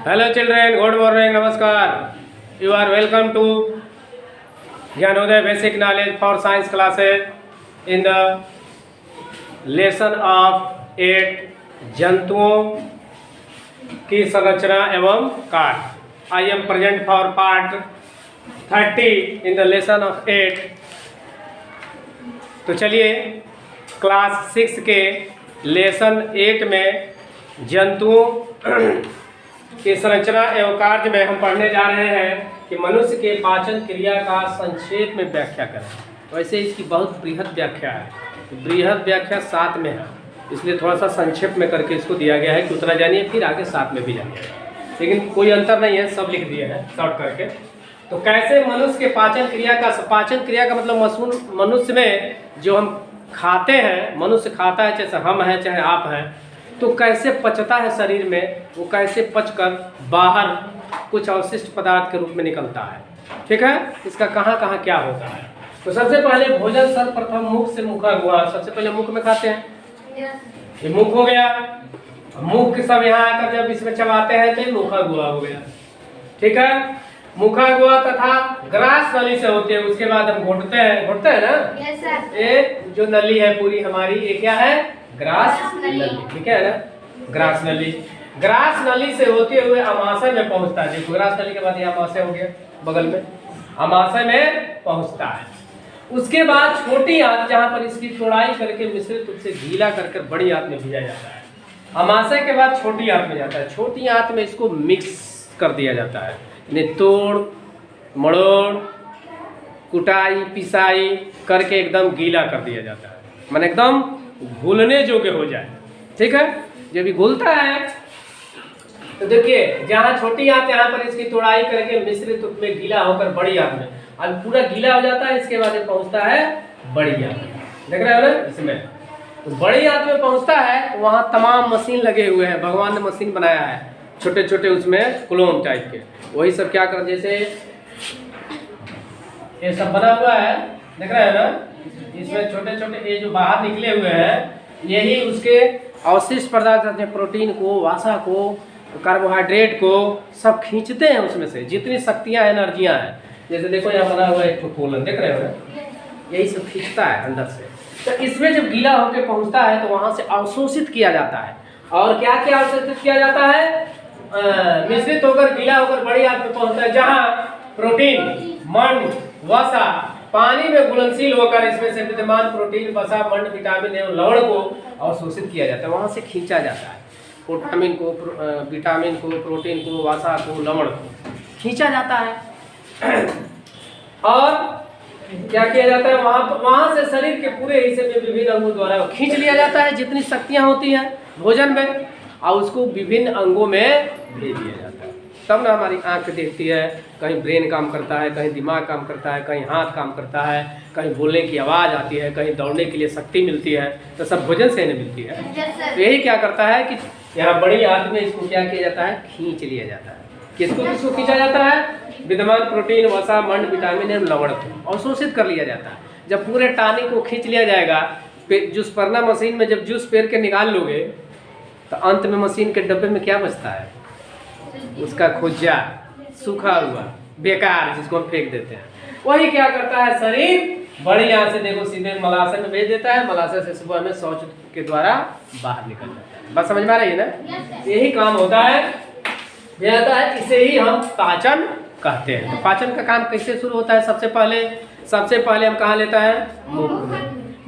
Hello children, good morning, namaskar. You are welcome to Jnanodaya Basic Knowledge for Science classes in the lesson of 8 जंतुओं की संरचना एवं कार्य. I am present for part 30 in the lesson of 8. तो चलिए class 6 के lesson 8 में जंतुओं की संरचना एवं कार्य में हम पढ़ने जा रहे हैं कि मनुष्य के पाचन क्रिया का संक्षेप में व्याख्या करें. वैसे इसकी बहुत बृहद व्याख्या है, बृहद व्याख्या 7 में है, इसलिए थोड़ा सा संक्षेप में करके इसको दिया गया है कि उतना जानिए फिर आगे 7 में भी जानिए, लेकिन कोई अंतर नहीं है, सब लिख दिए हैं शॉर्ट करके. तो कैसे मनुष्य के पाचन क्रिया का मतलब मनुष्य में जो हम खाते हैं, मनुष्य खाता है, जैसे हम हैं चाहे आप हैं, तो कैसे पचता है शरीर में, वो कैसे पचकर बाहर कुछ अवशिष्ट पदार्थ के रूप में निकलता है. ठीक है, इसका कहाँ कहाँ क्या होता है. तो सबसे पहले भोजन सर्वप्रथम मुख से मुखागुहा. सबसे पहले मुख में खाते हैं, ये मुख हो गया. मुख के सब यहाँ आकर जब इसमें चबाते हैं तो ये मुखागुहा हो गया. ठीक है, मुखागुहा तथा ग्रास नली से होते हैं. उसके बाद हम घोटते हैं ना. yes, ये जो नली है पूरी हमारी, ये क्या है? ग्रास नली. ठीक है ना, ग्रास नली. ग्रास नली से होते हुए अमाशय में पहुंचता है. देखो ग्रास नली के बाद ये अमाशय हो गया बगल में, अमाशय में पहुंचता है. उसके बाद छोटी आंत, जहां पर इसकी तोड़ाई करके मिश्रित रूप से गीला करके बड़ी आंत में भेजा जाता है. अमाशय के बाद छोटी आंत में जाता है. छोटी आंत में इसको मिक्स कर दिया जाता है, इन्हें तोड़ मड़ोड़ कुटाई पिसाई करके एकदम गीला कर दिया जाता है, माने एकदम घुलने योग्य हो जाए. ठीक है, जब ये घुलता है तो देखिए जहाँ छोटी आंत, यहाँ पर इसकी तोड़ाई करके मिश्रित रूप में गीला होकर बड़ी आंत में, अब पूरा गीला हो जाता है. इसके बाद ये पहुँचता है बड़ी आंत. देख रहे हो ना इसमें, तो बड़ी आंत में पहुँचता है तो वहाँ तमाम मशीन लगे हुए हैं. भगवान ने मशीन बनाया है छोटे छोटे, उसमें क्लोम टाइप के. वही सब क्या कर, जैसे ये सब बना हुआ है, देख रहे हैं ना, इसमें छोटे छोटे ये जो बाहर निकले हुए हैं, यही उसके अवशिष्ट पदार्थ, प्रोटीन को, वसा को, कार्बोहाइड्रेट को सब खींचते हैं उसमें से. जितनी शक्तियाँ एनर्जियाँ हैं, जैसे देखो यहाँ बना हुआ है एक कोलन, देख रहे हो ना, यही सब खींचता है अंदर से. तो इसमें जब गीला होकर पहुँचता है तो वहाँ से अवशोषित किया जाता है. और क्या क्या अवशोषित किया जाता है? मिश्रित होकर गीला होकर बड़ी आंत में पहुँचता है, जहाँ प्रोटीन, मंड, वसा पानी में घुलनशील होकर इसमें से विद्यमान प्रोटीन, वसा, मंड, विटामिन एवं लवण को अवशोषित किया जाता है. वहाँ से खींचा जाता है विटामिन को, प्रोटीन को, वसा को, लवण को खींचा जाता है. और क्या किया जाता है, वहाँ से शरीर के पूरे हिस्से में विभिन्न अंगों द्वारा खींच लिया जाता है जितनी शक्तियाँ होती हैं भोजन में, और उसको विभिन्न अंगों में भेज दिया जाता है. तब ना हमारी आंख देखती है, कहीं ब्रेन काम करता है, कहीं दिमाग काम करता है, कहीं हाथ काम करता है, कहीं बोलने की आवाज़ आती है, कहीं दौड़ने के लिए शक्ति मिलती है. तो सब भोजन से नहीं मिलती है. तो यही क्या करता है कि यहाँ बड़ी आंत में इसको क्या किया जाता है, खींच लिया जाता है. किसको खींचा जाता है? विद्यमान प्रोटीन, वसा, मंड, विटामिन एवं लवण को अवशोषित कर लिया जाता है. जब पूरे टानी को खींच लिया जाएगा, जूस परना मशीन में जब जूस पेर के निकाल लोगे तो अंत में मशीन के डब्बे में क्या बचता है? उसका खुजा, सूखा हुआ, बेकार, जिसको हम फेंक देते हैं. वही क्या करता है शरीर, बड़ी आंत से देखो सीधे मलाशय में भेज देता है. मलाशय से सुबह में शौच के द्वारा बाहर निकल जाता है. बस समझ में आ रही है ना, यही काम होता है. इसे ही हम पाचन कहते हैं. तो पाचन का काम कैसे शुरू होता है? सबसे पहले हम कहाँ लेता है?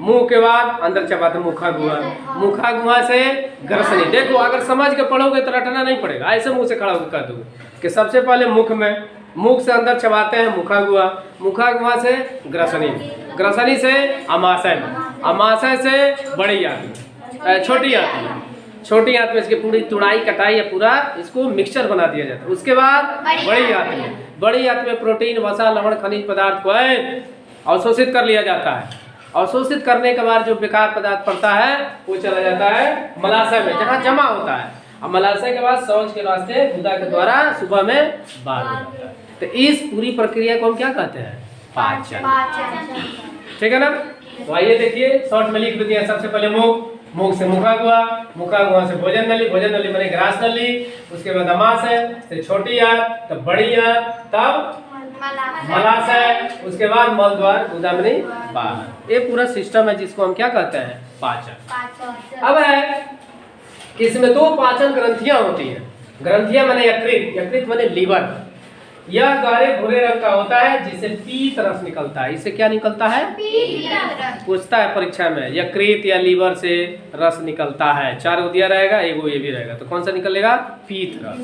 मुंह के बाद अंदर चबाते मुखागुहा. मुखागुहा से ग्रसनी. देखो अगर समझ के पढ़ोगे तो रटना नहीं पड़ेगा, ऐसे मुंह से खड़ा होकर कह दोगे कि सबसे पहले मुख से अंदर चबाते हैं मुखागुहा, मुखागुहा से ग्रसनी, ग्रसनी से अमाशय में, अमाशय से बड़ी आंत, छोटी आंत में इसकी पूरी तुड़ाई कटाई या पूरा इसको मिक्सचर बना दिया जाता है. उसके बाद बड़ी आंत में प्रोटीन, वसा, लवण, खनिज पदार्थ को अवशोषित कर लिया जाता है. अवशोषित करने के बाद जो बेकार पदार्थ पड़ता है वो चला जाता है मलाशय में, जहाँ जमा होता है. अब मलाशय के बाद शौच के रास्ते गुदा के द्वारा सुबह में बाहर हो जाता है. तो इस पूरी प्रक्रिया को हम क्या कहते हैं? पाचन. ठीक है ना. तो आइए देखिए शॉर्ट में लिख दिया. सबसे पहले मुख से मुखाग हुआ, मुखाग हुआ से भोजन नली, भोजन नली बने ग्रास नली, उसके बाद अमाशय से छोटी आंत, तब बड़ी आंत, तब मलाशय, उसके बाद मल द्वार गुदामनी बाहर। ये पूरा सिस्टम है जिसको हम क्या कहते हैं, पाचन। अब है इसमें दो पाचन ग्रंथियां होती हैं। ग्रंथियां माने यकृत, यकृत माने लीवर। यह गाढ़े भूरे रंग का होता है जिससे पीत रस निकलता है। इससे क्या निकलता है, पूछता है परीक्षा में, यकृत या लीवर से रस निकलता है। 4 गो दिया रहेगा, एगो ये भी रहेगा, तो कौन सा निकलेगा, पीत रस।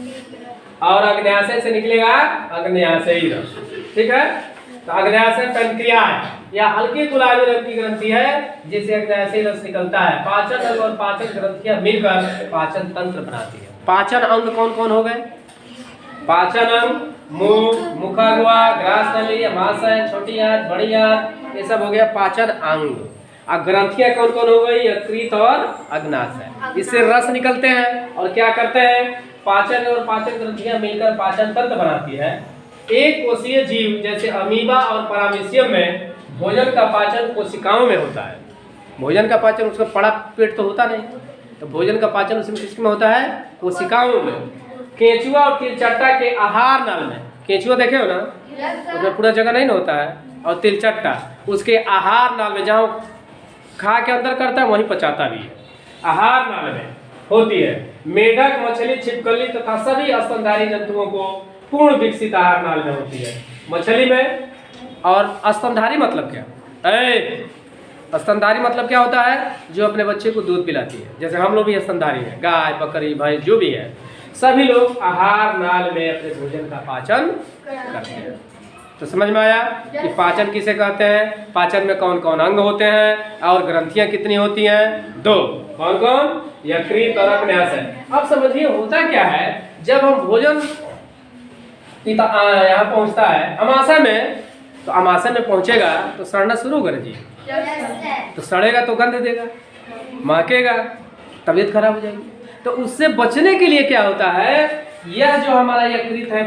और अग्न्याशय से निकलेगा अग्न्याशयी रस। ठीक है, तो अग्न्याशय पैंक्रियाज या हल्के गुलाबी रंग की ग्रंथि है जिससे अग्न्याशयी रस निकलता है। पाचन अंग और पाचन ग्रंथियां मिलकर पाचन तंत्र बनाती है। पाचन अंग कौन कौन हो गए, पाचन अंग मुख, मुखाग्वा, ग्रास नली, अमाशय, छोटी आंत, बड़ी आंत, ये सब हो गया पाचन अंग। अब ग्रंथियां कौन कौन हो गई, यकृत और अग्न्याशय। इससे रस निकलते हैं और क्या करते हैं, पाचन और पाचन ग्रंथियां मिलकर पाचन तंत्र बनाती है। एक कोषीय जीव जैसे अमीबा और पैरामीशियम में भोजन का पाचन कोशिकाओं में होता है। भोजन का पाचन, उसका बड़ा पेट तो होता नहीं, तो भोजन का पाचन उसमें किसमें होता है, कोशिकाओं में। केंचुआ और तिलचट्टा के आहार नल में, केंचुआ देखे हो ना, उसमें पूरा जगह नहीं ना होता है, और तिलचट्टा उसके आहार नल में, जहाँ खा के अंदर करता है वहीं पचाता भी है, आहार नल में होती है। मेढक, मछली, छिपकली तथा सभी स्तनधारी जंतुओं को पूर्ण विकसित आहार नाल में होती है। मछली में, और स्तनधारी मतलब क्या, स्तनधारी मतलब क्या होता है, जो अपने बच्चे को दूध पिलाती है। जैसे हम लोग भी स्तनधारी हैं, गाय, बकरी, भैंस जो भी है, सभी लोग आहार नाल में अपने भोजन का पाचन करते हैं। तो समझ में आया कि पाचन किसे कहते हैं, पाचन में कौन कौन अंग होते हैं और ग्रंथियां कितनी होती हैं, 2। कौन कौन, यकृत और अग्न्याशय। अब समझिए होता क्या है, जब हम भोजन यहाँ पहुँचता है अमाशय में, तो अमाशय में पहुँचेगा तो सड़ना शुरू कर जी, तो सड़ेगा तो गंध देगा, महकेगा, तबीयत खराब हो जाएगी। तो उससे बचने के लिए क्या होता है, यह जो हमारा यकृत है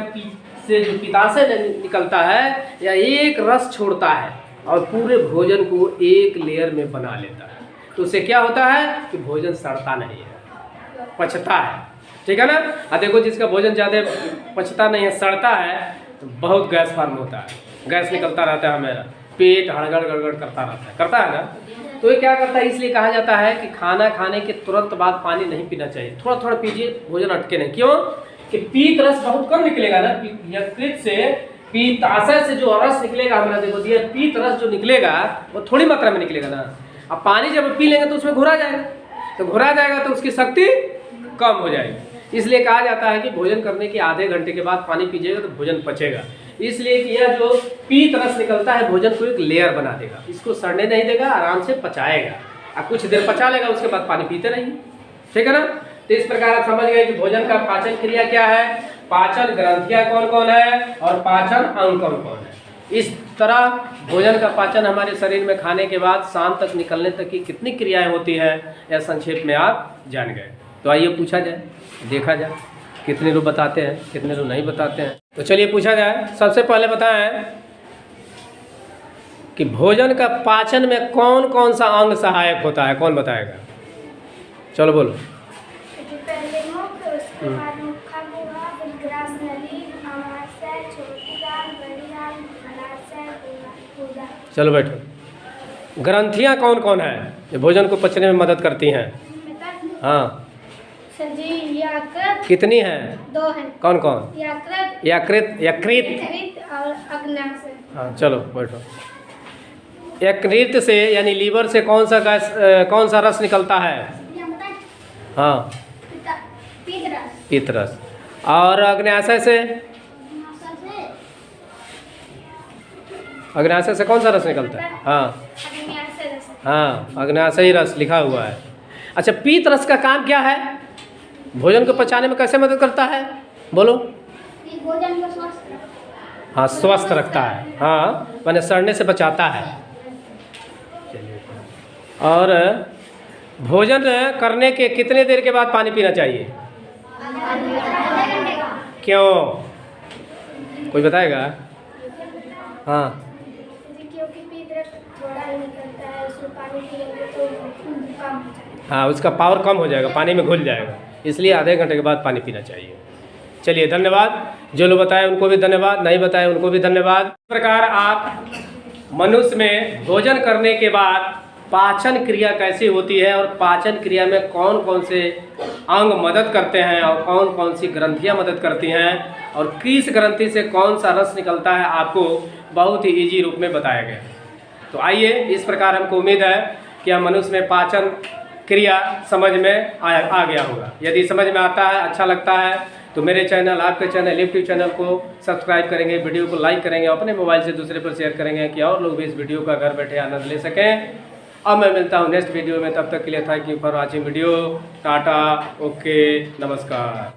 से जो पित्ताशय निकलता है, या एक रस छोड़ता है और पूरे भोजन को एक लेयर में बना लेता है। तो उससे क्या होता है कि भोजन सड़ता नहीं है, पचता है। ठीक है ना। देखो जिसका भोजन ज़्यादा पचता नहीं है, सड़ता है, तो बहुत गैस फॉर्म होता है, गैस निकलता रहता है, मेरा पेट हड़गड़ गड़गड़ करता है ना। तो ये क्या करता है, इसलिए कहा जाता है कि खाना खाने के तुरंत बाद पानी नहीं पीना चाहिए, थोड़ा थोड़ा पीजिए, भोजन अटके नहीं। क्यों कि पीत रस बहुत कम निकलेगा ना, यकृत से पित्ताशय से जो रस निकलेगा हमारा, देखो ये पीत रस जो निकलेगा वो थोड़ी मात्रा में निकलेगा ना। अब पानी जब पी लेंगे तो उसमें घुरा जाएगा, तो घुरा जाएगा तो उसकी शक्ति कम हो जाएगी। इसलिए कहा जाता है कि भोजन करने के आधे घंटे के बाद पानी पीजिएगा तो भोजन पचेगा। इसलिए कि यह जो पीत रस निकलता है भोजन को एक लेयर बना देगा, इसको सड़ने नहीं देगा, आराम से पचाएगा, और कुछ देर पचा लेगा, उसके बाद पानी पीते रहेंगे। ठीक है ना। तो इस प्रकार आप समझ गए कि भोजन का पाचन क्रिया क्या है, पाचन ग्रंथियां कौन कौन है और पाचन अंग कौन कौन है। इस तरह भोजन का पाचन हमारे शरीर में खाने के बाद शाम तक निकलने तक की कितनी क्रियाएं होती है, यह संक्षेप में आप जान गए। तो आइए पूछा जाए, देखा जाए कितने लोग बताते हैं, कितने लोग नहीं बताते हैं। तो चलिए पूछा जाए। सबसे पहले बताएं कि भोजन का पाचन में कौन कौन सा अंग सहायक होता है, कौन बताएगा। चलो बोलो। चलो बैठो। ग्रंथियां कौन कौन है जो भोजन को पचने में मदद करती हैं। हाँ कितनी हैं? 2 हैं। कौन कौन? यकृत और अग्न्याशय। हाँ चलो बैठो। यकृत से यानी लीवर से कौन सा गैस, कौन सा रस निकलता है? हाँ पित्त रस। और अग्न्याशय से, अग्न्याशय से कौन सा रस निकलता है? हाँ अग्न्याशयी रस लिखा हुआ है। अच्छा पित्त रस का काम क्या है, भोजन को पचाने में कैसे मदद करता है, बोलो। भोजन को स्वस्थ रखता है। हाँ स्वस्थ रखता है, हाँ माने सड़ने से बचाता है। और भोजन करने के कितने देर के बाद पानी पीना चाहिए? क्यों, कोई बताएगा? हाँ क्योंकि पित्त रस थोड़ा ही निकलता है, उसमें पानी पिएंगे तो कम हो जाएगा। हाँ, उसका पावर कम हो जाएगा, पानी में घुल जाएगा, इसलिए आधे घंटे के बाद पानी पीना चाहिए। चलिए धन्यवाद, जो लोग बताए उनको भी धन्यवाद, नहीं बताए उनको भी धन्यवाद। इस प्रकार आप मनुष्य में भोजन करने के बाद पाचन क्रिया कैसी होती है और पाचन क्रिया में कौन कौन से अंग मदद करते हैं और कौन कौन सी ग्रंथियां मदद करती हैं और किस ग्रंथि से कौन सा रस निकलता है, आपको बहुत ही ईजी रूप में बताया गया। तो आइए, इस प्रकार हमको उम्मीद है कि हम मनुष्य में पाचन क्रिया समझ में आ गया होगा। यदि समझ में आता है, अच्छा लगता है, तो मेरे चैनल, आपके चैनल, यूट्यूब चैनल को सब्सक्राइब करेंगे, वीडियो को लाइक करेंगे, अपने मोबाइल से दूसरे पर शेयर करेंगे कि और लोग भी इस वीडियो का घर बैठे आनंद ले सकें। अब मैं मिलता हूँ नेक्स्ट वीडियो में, तब तक के लिए thank you for watching video. Tata, okay, नमस्कार।